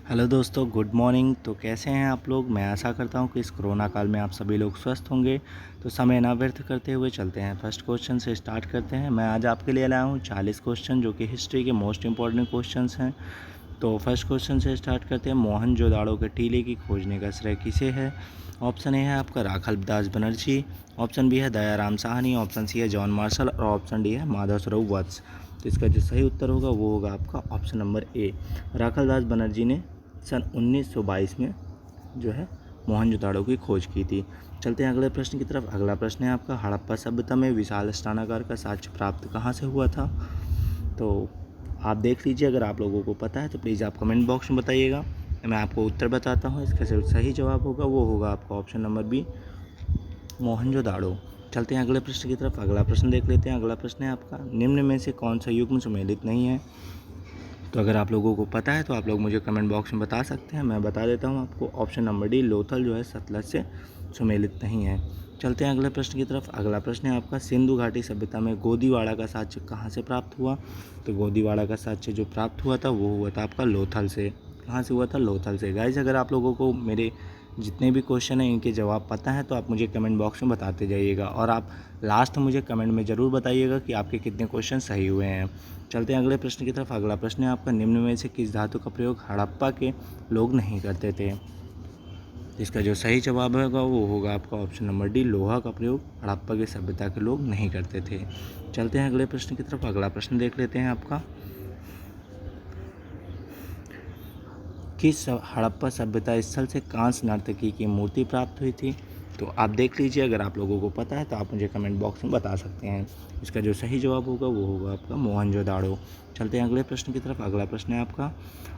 Hello दोस्तों, good morning. तो कैसे हैं आप लोग। मैं आशा करता हूं कि इस कोरोना काल में आप सभी लोग स्वस्थ होंगे। तो समय ना व्यर्थ करते हुए चलते हैं फर्स्ट क्वेश्चन से स्टार्ट करते हैं। मैं आज आपके लिए लाया हूं 40 क्वेश्चन जो कि हिस्ट्री के मोस्ट इंपॉर्टेंट क्वेश्चंस हैं। तो फर्स्ट क्वेश्चन से स्टार्ट करते हैं। मोहनजोदाड़ो के टीले की खोजने का श्रेय किसे है। ऑप्शन ए है आपका राखालदास बनर्जी, ऑप्शन बी है दयाराम साहनी, ऑप्शन सी है जॉन मार्शल और ऑप्शन डी है माधवसराव वत्स। तो इसका जो सही उत्तर होगा वो होगा आपका option number A, Rakhaldas Banerjee ने सन 1922 में जो है मोहनजोदाड़ो की खोज की थी। चलते हैं अगले प्रश्न की तरफ। अगला प्रश्न है आपका, हड़प्पा सभ्यता में विशाल स्नानागार का साक्ष्य प्राप्त कहाँ से हुआ था। तो आप देख लीजिए, अगर आप लोगों को पता है तो प्लीज़ आप कमेंट बॉक्स में बताइएगा। मैं आपको उत्तर बताता हूँ। इसका जो सही जवाब होगा वो होगा आपका ऑप्शन नंबर बी, मोहनजोदाड़ो। चलते हैं अगले प्रश्न की तरफ। अगला प्रश्न देख लेते हैं। अगला प्रश्न है आपका, निम्न में से कौन सा युग्म सुमेलित नहीं है। तो अगर आप लोगों को पता है तो आप लोग मुझे कमेंट बॉक्स में बता सकते हैं। मैं बता देता हूँ आपको, ऑप्शन नंबर डी, लोथल जो है सतलज से सुमेलित नहीं है। चलते हैं अगले प्रश्न की तरफ। अगला प्रश्न है आपका, सिंधु घाटी सभ्यता में गोदीवाड़ा का साक्ष्य कहाँ से प्राप्त हुआ। तो गोदीवाड़ा का साक्ष्य जो प्राप्त हुआ था वो हुआ था आपका लोथल से। कहाँ से हुआ था, लोथल से। गाइस, अगर आप लोगों को मेरे जितने भी क्वेश्चन हैं इनके जवाब पता है तो आप मुझे कमेंट बॉक्स में बताते जाइएगा, और आप लास्ट मुझे कमेंट में ज़रूर बताइएगा कि आपके कितने क्वेश्चन सही हुए हैं। चलते हैं अगले प्रश्न की तरफ। अगला प्रश्न है आपका, निम्न में से किस धातु का प्रयोग हड़प्पा के लोग नहीं करते थे। इसका जो सही जवाब होगा वो होगा आपका ऑप्शन नंबर डी, लोहा का प्रयोग हड़प्पा की सभ्यता के लोग नहीं करते थे। चलते हैं अगले प्रश्न की तरफ। अगला प्रश्न देख लेते हैं आपका, किस हड़प्पा सभ्यता स्थल से कांस्य नर्तकी की मूर्ति प्राप्त हुई थी। तो आप देख लीजिए, अगर आप लोगों को पता है तो आप मुझे कमेंट बॉक्स में बता सकते हैं। इसका जो सही जवाब होगा वो होगा आपका मोहनजोदाड़ो। चलते हैं अगले प्रश्न की तरफ। अगला प्रश्न है आपका,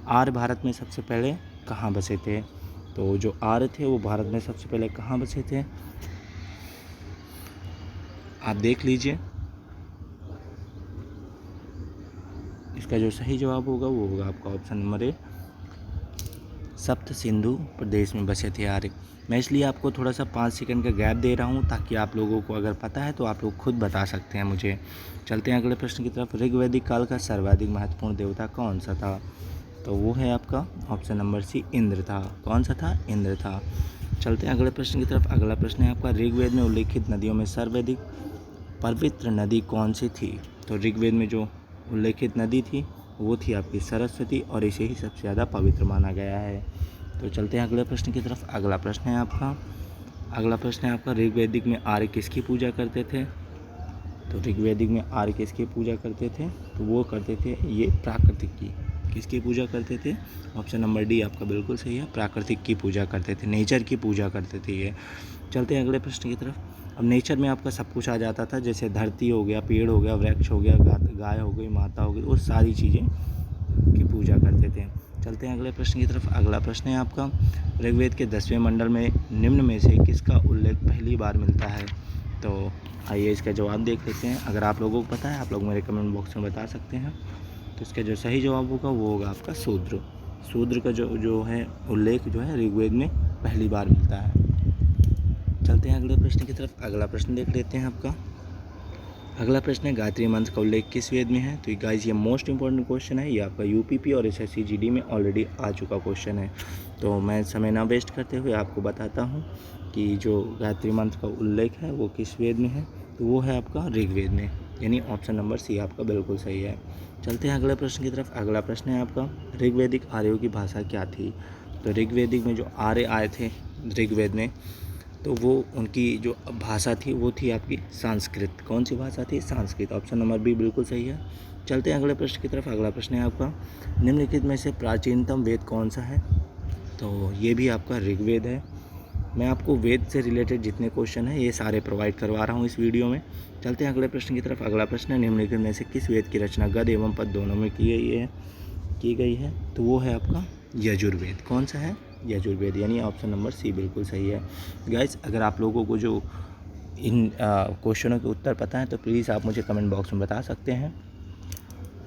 आर्य भारत में सबसे पहले कहाँ बसे थे। तो जो आर्य थे वो भारत में सबसे पहले कहाँ बसे थे, आप देख लीजिए। इसका जो सही जवाब होगा वो होगा आपका ऑप्शन नंबर ए, सप्त सिंधु प्रदेश में बसे थे आर्य। मैं इसलिए आपको थोड़ा सा 5 सेकंड का गैप दे रहा हूँ ताकि आप लोगों को अगर पता है तो आप लोग खुद बता सकते हैं मुझे। चलते हैं अगले प्रश्न की तरफ। ऋग्वैदिक काल का सर्वाधिक महत्वपूर्ण देवता कौन सा था। तो वो है आपका ऑप्शन नंबर सी, इंद्र था। कौन सा था, इंद्र था। चलते हैं अगले प्रश्न की तरफ। अगला प्रश्न है आपका, ऋग्वेद में उल्लेखित नदियों में सर्वाधिक पवित्र नदी कौन सी थी। तो ऋग्वेद में जो उल्लेखित नदी थी वो थी आपकी सरस्वती, और इसे ही सबसे ज़्यादा पवित्र माना गया है। तो चलते हैं अगले प्रश्न की तरफ। अगला प्रश्न है आपका, ऋग्वेदिक में आर्य किसकी पूजा करते थे। तो ऋग्वेदिक में आर्य किसकी पूजा करते थे, तो वो करते थे ये प्राकृतिक की। किसकी पूजा करते थे, ऑप्शन नंबर डी आपका बिल्कुल सही है, प्राकृतिक की पूजा करते थे, नेचर की पूजा करते थे ये। चलते हैं अगले प्रश्न की तरफ। अब नेचर में आपका सब कुछ आ जाता था, जैसे धरती हो गया, पेड़ हो गया, वृक्ष हो गया, गाय हो गई, माता हो गई, वो सारी चीज़ें की पूजा करते थे। चलते हैं अगले प्रश्न की तरफ। अगला प्रश्न है आपका, ऋग्वेद के 10वें मंडल में निम्न में से किसका उल्लेख पहली बार मिलता है। तो आइए इसका जवाब देख लेते हैं। अगर आप लोगों को पता है आप लोग मेरे कमेंट बॉक्स में बता सकते हैं। तो इसका जो सही जवाब होगा वो होगा आपका शूद्र। शूद्र का जो है उल्लेख जो है ऋग्वेद में पहली बार मिलता है। चलते हैं अगले प्रश्न की तरफ। अगला प्रश्न देख लेते हैं आपका। अगला प्रश्न है, गायत्री मंत्र का उल्लेख किस वेद में है। तो गाइस ये मोस्ट इंपॉर्टेंट क्वेश्चन है, ये आपका यूपीपी और एसएससी जीडी में ऑलरेडी आ चुका क्वेश्चन है। तो मैं समय ना वेस्ट करते हुए आपको बताता हूँ कि जो गायत्री मंत्र का उल्लेख है वो किस वेद में है। तो वो है आपका ऋग्वेद में, यानी ऑप्शन नंबर सी आपका बिल्कुल सही है। चलते हैं अगले प्रश्न की तरफ। अगला प्रश्न है आपका, ऋग्वेदिक आर्यों की भाषा क्या थी। तो ऋग्वेदिक में जो आर्य आए थे ऋग्वेद में, तो वो उनकी जो भाषा थी वो थी आपकी संस्कृत। कौन सी भाषा थी, संस्कृत। ऑप्शन नंबर बी बिल्कुल सही है। चलते हैं अगले प्रश्न की तरफ। अगला प्रश्न है आपका, निम्नलिखित में से प्राचीनतम वेद कौन सा है। तो ये भी आपका ऋग्वेद है। मैं आपको वेद से रिलेटेड जितने क्वेश्चन हैं ये सारे प्रोवाइड करवा रहा हूँ इस वीडियो में। चलते हैं अगले प्रश्न की तरफ। अगला प्रश्न है, निम्नलिखित में से किस वेद की रचना गद एवं पद दोनों में की गई है। तो वो है आपका यजुर्वेद। कौन सा है, यजुर्वेद, यानी ऑप्शन नंबर सी बिल्कुल सही है। गाइस, अगर आप लोगों को जो इन क्वेश्चनों के उत्तर पता है तो प्लीज़ आप मुझे कमेंट बॉक्स में बता सकते हैं।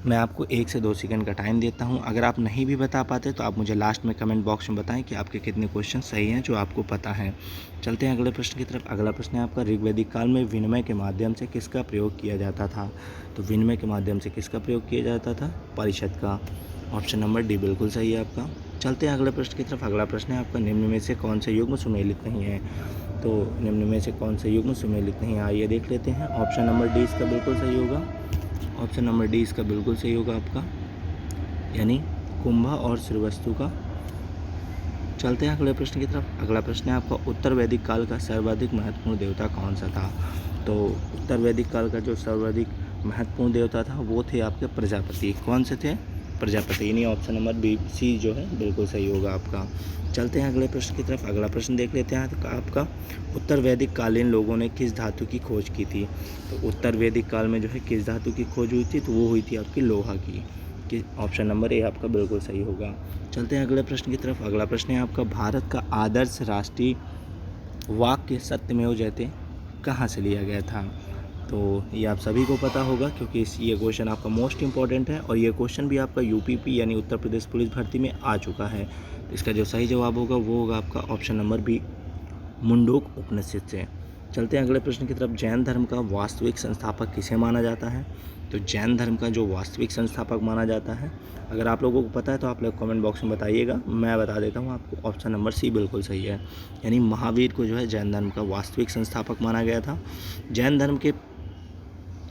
मैं आपको 1 से 2 सेकंड का टाइम देता हूं। अगर आप नहीं भी बता पाते तो आप मुझे लास्ट में कमेंट बॉक्स में बताएं कि आपके कितने क्वेश्चन सही हैं जो आपको पता है। चलते हैं अगले प्रश्न की तरफ। अगला प्रश्न है आपका, ऋग्वैदिक काल में विनिमय के माध्यम से किसका प्रयोग किया जाता था। तो विनिमय के माध्यम से किसका प्रयोग किया जाता था, परिषद का। ऑप्शन नंबर डी बिल्कुल सही है आपका। चलते हैं अगले प्रश्न की तरफ। अगला प्रश्न है आपका, निम्न में से कौन सा युग्म सुमेलित नहीं है। तो निम्न में से कौन सा युग्म सुमेलित नहीं है, आइए देख लेते हैं। ऑप्शन नंबर डी इसका बिल्कुल सही होगा। ऑप्शन नंबर डी इसका बिल्कुल सही होगा आपका, यानी कुंभ और श्रीवस्तु का। चलते हैं अगले प्रश्न की तरफ। अगला प्रश्न है आपका, उत्तर वैदिक काल का सर्वाधिक महत्वपूर्ण देवता कौन सा था। तो उत्तर वैदिक काल का जो सर्वाधिक महत्वपूर्ण देवता था वो थे आपके प्रजापति। कौन से थे, प्रजापति, यानी ऑप्शन नंबर बी सी जो है बिल्कुल सही होगा आपका। चलते हैं अगले प्रश्न की तरफ। अगला प्रश्न देख लेते हैं आपका, उत्तर वैदिक कालीन लोगों ने किस धातु की खोज की थी। तो उत्तर वैदिक काल में जो है किस धातु की खोज हुई थी, तो वो हुई थी आपकी लोहा की। कि ऑप्शन नंबर ए आपका बिल्कुल सही होगा। चलते हैं अगले प्रश्न की तरफ। अगला प्रश्न है आपका, भारत का आदर्श राष्ट्रीय वाक्य सत्यमेव जयते कहाँ से लिया गया था। तो ये आप सभी को पता होगा, क्योंकि ये क्वेश्चन आपका मोस्ट इंपॉर्टेंट है और ये क्वेश्चन भी आपका यूपीपी यानी उत्तर प्रदेश पुलिस भर्ती में आ चुका है। इसका जो सही जवाब होगा वो होगा आपका ऑप्शन नंबर बी, मुंडूक उपनिषद से। चलते हैं अगले प्रश्न की तरफ। जैन धर्म का वास्तविक संस्थापक किसे माना जाता है। तो जैन धर्म का जो वास्तविक संस्थापक माना जाता है, अगर आप लोगों को पता है तो आप लोग कमेंट बॉक्स में बताइएगा, मैं बता देता हूँ आपको। ऑप्शन नंबर सी बिल्कुल सही है, यानी महावीर को जो है जैन धर्म का वास्तविक संस्थापक माना गया था। जैन धर्म के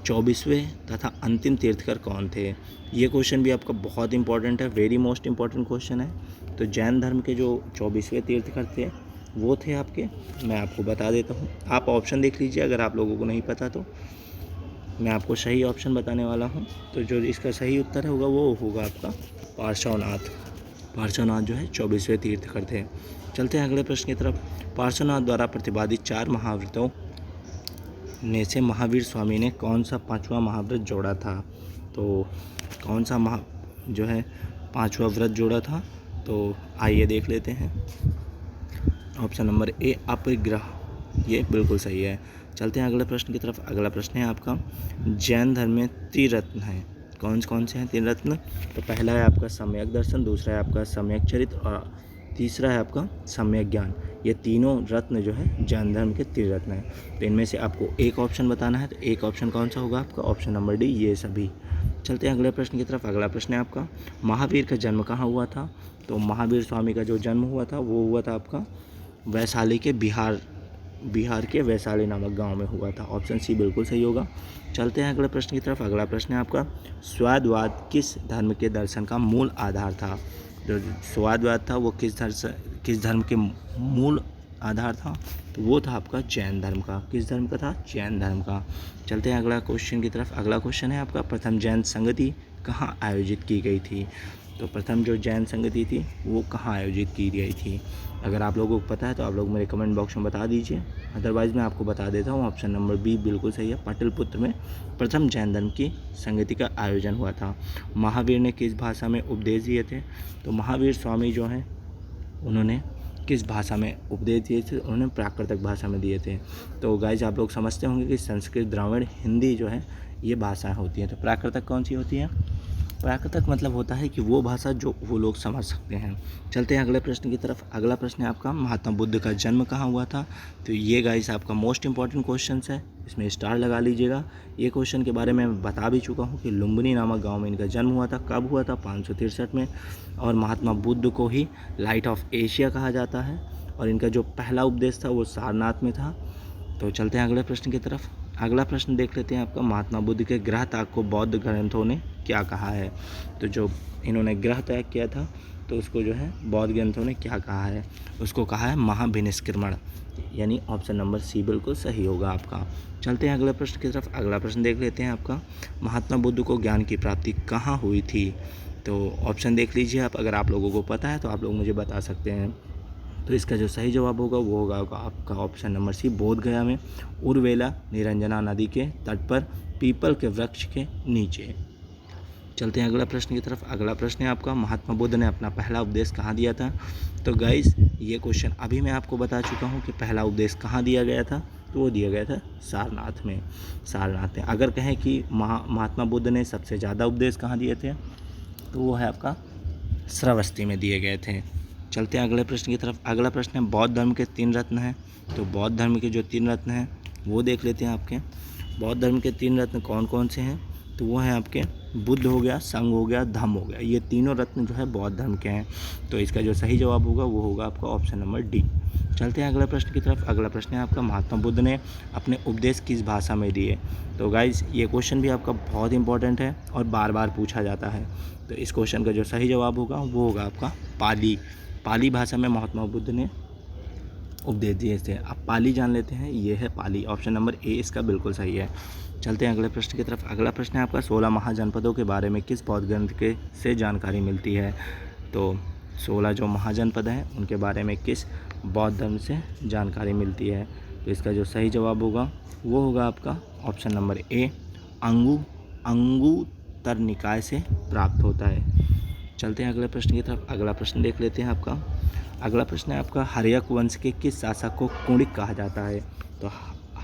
24वें तथा अंतिम तीर्थकर कौन थे। ये क्वेश्चन भी आपका बहुत इंपॉर्टेंट है, वेरी मोस्ट इंपॉर्टेंट क्वेश्चन है। तो जैन धर्म के जो 24वें तीर्थकर थे वो थे आपके, मैं आपको बता देता हूँ, आप ऑप्शन देख लीजिए अगर आप लोगों को नहीं पता तो। मैं आपको सही ऑप्शन बताने वाला हूँ। तो जो इसका सही उत्तर होगा वो होगा आपका पार्श्वनाथ। पार्श्वनाथ जो है 24वें तीर्थकर थे। चलते हैं अगले प्रश्न की तरफ। पार्श्वनाथ द्वारा प्रतिपादित 4 महाव्रतों में से महावीर स्वामी ने कौन सा 5वां महाव्रत जोड़ा था। तो कौन सा जो है 5वां व्रत जोड़ा था, तो आइए देख लेते हैं। ऑप्शन नंबर ए अपरिग्रह, ये बिल्कुल सही है। चलते हैं अगले प्रश्न की तरफ। अगला प्रश्न है आपका, जैन धर्म में त्रिरत्न हैं, कौन से हैं त्रिरत्न। तो पहला है आपका सम्यक दर्शन, दूसरा है आपका सम्यक चरित्र और तीसरा है आपका सम्यक ज्ञान। ये तीनों रत्न जो है जैन धर्म के त्रिरत्न हैं। तो इनमें से आपको एक ऑप्शन बताना है, तो एक ऑप्शन कौन सा होगा आपका, ऑप्शन नंबर डी, ये सभी। चलते हैं अगले प्रश्न की तरफ। अगला प्रश्न है आपका, महावीर का जन्म कहाँ हुआ था। तो महावीर स्वामी का जो जन्म हुआ था वो हुआ था आपका वैशाली के बिहार के वैशाली नामक गांव में हुआ था। ऑप्शन सी बिल्कुल सही होगा। चलते हैं अगले प्रश्न की तरफ। अगला प्रश्न है आपका, स्वादवाद किस धर्म के दर्शन का मूल आधार था। जो स्वादवाद था वो किस धर्म के मूल आधार था, तो वो था आपका जैन धर्म का। किस धर्म का था, जैन धर्म का। चलते हैं अगला क्वेश्चन की तरफ। अगला क्वेश्चन है आपका, प्रथम जैन संगति कहाँ आयोजित की गई थी। तो प्रथम जो जैन संगति थी वो कहाँ आयोजित की गई थी। अगर आप लोगों को पता है तो आप लोग मेरे कमेंट बॉक्स में बता दीजिए, अदरवाइज़ मैं आपको बता देता हूँ। ऑप्शन नंबर बी बिल्कुल सही है, पाटलिपुत्र में प्रथम जैन धर्म की संगति का आयोजन हुआ था। महावीर ने किस भाषा में उपदेश दिए थे। तो महावीर स्वामी जो हैं उन्होंने किस भाषा में उपदेश दिए थे, उन्होंने प्राकृतिक भाषा में दिए थे। तो गाइज आप लोग समझते होंगे कि संस्कृत, द्राविड़, हिंदी जो है ये भाषाएँ होती हैं। तो प्राकृतिक कौन सी होती है, प्राकृतिक मतलब होता है कि वो भाषा जो वो लोग समझ सकते हैं। चलते हैं अगले प्रश्न की तरफ। अगला प्रश्न है आपका, महात्मा बुद्ध का जन्म कहाँ हुआ था। तो ये गाइस आपका मोस्ट इंपॉर्टेंट क्वेश्चन है, इसमें स्टार लगा लीजिएगा। ये क्वेश्चन के बारे में बता भी चुका हूँ कि लुम्बिनी नामक गांव में इनका जन्म हुआ था। कब हुआ था, 563 में। और महात्मा बुद्ध को ही लाइट ऑफ एशिया कहा जाता है और इनका जो पहला उपदेश था वो सारनाथ में था। तो चलते हैं अगले प्रश्न की तरफ। अगला प्रश्न देख लेते हैं आपका, महात्मा बुद्ध के ग्रह त्याग को बौद्ध ग्रंथों ने क्या कहा है। तो जो इन्होंने ग्रह त्याग किया था तो उसको जो है बौद्ध ग्रंथों ने क्या कहा है, उसको कहा है महाविनिष्क्रमण, यानी ऑप्शन नंबर सी बिल्कुल सही होगा आपका। चलते हैं अगले प्रश्न की तरफ। अगला प्रश्न देख लेते हैं आपका, महात्मा बुद्ध को ज्ञान की प्राप्ति कहाँ हुई थी। तो ऑप्शन देख लीजिए आप, अगर आप लोगों को पता है तो आप लोग मुझे बता सकते हैं। तो इसका जो सही जवाब होगा वो होगा आपका ऑप्शन नंबर सी, बोध गया में उर्वेला निरंजना नदी के तट पर पीपल के वृक्ष के नीचे। चलते हैं अगला प्रश्न की तरफ। अगला प्रश्न है आपका, महात्मा बुद्ध ने अपना पहला उपदेश कहाँ दिया था। तो गाइस ये क्वेश्चन अभी मैं आपको बता चुका हूँ कि पहला उपदेश कहाँ दिया गया था, तो वो दिया गया था सारनाथ में। सारनाथ में अगर कहें कि महात्मा बुद्ध ने सबसे ज़्यादा उपदेश कहाँ दिए थे, तो वो है आपका श्रावस्ती में दिए गए थे। चलते हैं अगले प्रश्न की तरफ। अगला प्रश्न है, बौद्ध धर्म के 3 रत्न हैं। तो बौद्ध धर्म के जो 3 रत्न हैं वो देख लेते हैं आपके। बौद्ध धर्म के 3 रत्न कौन कौन से हैं। तो वो हैं आपके बुद्ध हो गया, संघ हो गया, धम्म हो गया। ये तीनों रत्न जो है बौद्ध धर्म के हैं। तो इसका जो सही जवाब होगा वो होगा आपका ऑप्शन नंबर डी। चलते हैं अगला प्रश्न की तरफ। अगला प्रश्न है आपका, महात्मा बुद्ध ने अपने उपदेश किस भाषा में दिए? तो गाइज ये क्वेश्चन भी आपका बहुत इंपॉर्टेंट है और बार बार पूछा जाता है। तो इस क्वेश्चन का जो सही जवाब होगा वो होगा आपका पाली। पाली भाषा में महात्मा बुद्ध ने उपदेश दिए थे। अब पाली जान लेते हैं, ये है पाली। ऑप्शन नंबर ए इसका बिल्कुल सही है। चलते हैं अगले प्रश्न की तरफ। अगला प्रश्न है आपका, 16 महाजनपदों के बारे में किस बौद्ध ग्रंथ के से जानकारी मिलती है? तो 16 जो महाजनपद हैं उनके बारे में किस बौद्ध धर्म से जानकारी मिलती है? तो इसका जो सही जवाब होगा वो होगा आपका ऑप्शन नंबर ए, अंगुत्तर निकाय से प्राप्त होता है। चलते हैं अगले प्रश्न की तरफ। अगला प्रश्न देख लेते हैं आपका। अगला प्रश्न है आपका, हर्यक वंश के किस शासक को कुणिक कहा जाता है? तो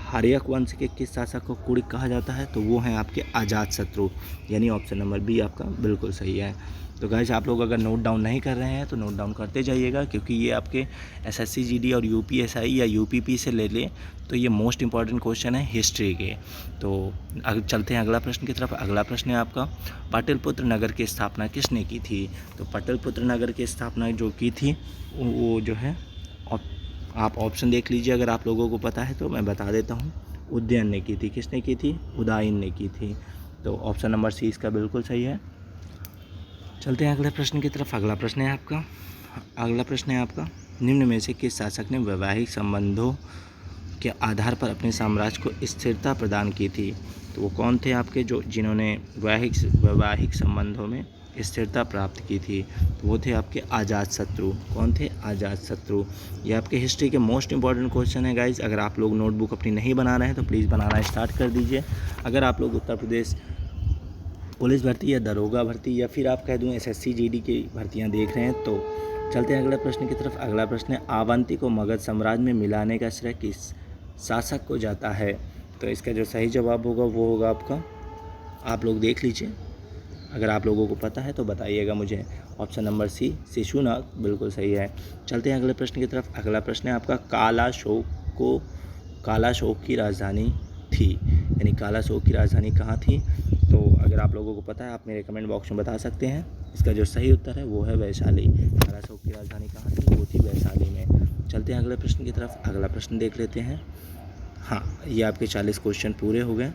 हर्यक वंश के किस शासक को कुणिक कहा जाता है? तो वो हैं आपके अजातशत्रु, यानी ऑप्शन नंबर बी आपका बिल्कुल सही है। तो गाइस आप लोग अगर नोट डाउन नहीं कर रहे हैं तो नोट डाउन करते जाइएगा, क्योंकि ये आपके एसएससी जीडी और यूपीएसआई या यूपीपी से ले लें तो ये मोस्ट इंपॉर्टेंट क्वेश्चन है हिस्ट्री के। तो चलते हैं अगला प्रश्न की तरफ। अगला प्रश्न है आपका, पाटलिपुत्र नगर की स्थापना किसने की थी? तो पाटलिपुत्र नगर की स्थापना जो की थी वो जो है, आप ऑप्शन देख लीजिए अगर आप लोगों को पता है तो मैं बता देता हूँ। उदयन ने की थी। किसने की थी? उदयन ने की थी। तो ऑप्शन नंबर सी इसका बिल्कुल सही है। चलते हैं अगले प्रश्न की तरफ। अगला प्रश्न है आपका, निम्न में से किस शासक ने वैवाहिक संबंधों के आधार पर अपने साम्राज्य को स्थिरता प्रदान की थी? तो वो कौन थे आपके जिन्होंने वैवाहिक संबंधों में स्थिरता प्राप्त की थी? तो वो थे आपके अजातशत्रु। कौन थे? अजातशत्रु। ये आपके हिस्ट्री के मोस्ट इंपॉर्टेंट क्वेश्चन है गाइज। अगर आप लोग नोटबुक अपनी नहीं बना रहे हैं तो प्लीज़ बनाना स्टार्ट कर दीजिए। अगर आप लोग उत्तर प्रदेश पुलिस भर्ती या दरोगा भर्ती या फिर आप कह दूँ एसएससी जीडी की भर्तियाँ देख रहे हैं तो चलते हैं अगले प्रश्न की तरफ। अगला प्रश्न है, अवंती को मगध साम्राज्य में मिलाने का श्रेय किस शासक को जाता है? तो इसका जो सही जवाब होगा वो होगा आपका, आप लोग देख लीजिए, अगर आप लोगों को पता है तो बताइएगा मुझे। ऑप्शन नंबर सी, शिशुनाग बिल्कुल सही है। चलते हैं अगले प्रश्न की तरफ। अगला प्रश्न है आपका, कालाशोक की राजधानी थी, यानी कालाशोक की राजधानी कहाँ थी? तो अगर आप लोगों को पता है आप मेरे कमेंट बॉक्स में बता सकते हैं। इसका जो सही उत्तर है वो है वैशाली। कालाशोक की राजधानी कहाँ थी? वो थी वैशाली में। चलते हैं अगले प्रश्न की तरफ। अगला प्रश्न देख लेते हैं। हाँ, ये आपके 40 क्वेश्चन पूरे हो गए।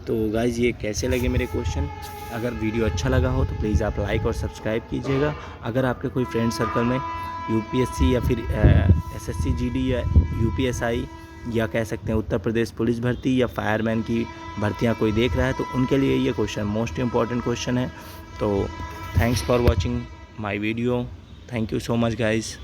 तो गाइज़ ये कैसे लगे मेरे क्वेश्चन? अगर वीडियो अच्छा लगा हो तो प्लीज़ आप लाइक और सब्सक्राइब कीजिएगा। अगर आपके कोई फ्रेंड सर्कल में यूपीएससी या फिर एसएससी जीडी या यूपीएसआई या कह सकते हैं उत्तर प्रदेश पुलिस भर्ती या फायरमैन की भर्तियां कोई देख रहा है तो उनके लिए ये क्वेश्चन मोस्ट इम्पॉर्टेंट क्वेश्चन है। तो thanks for watching my video. Thank you so much guys.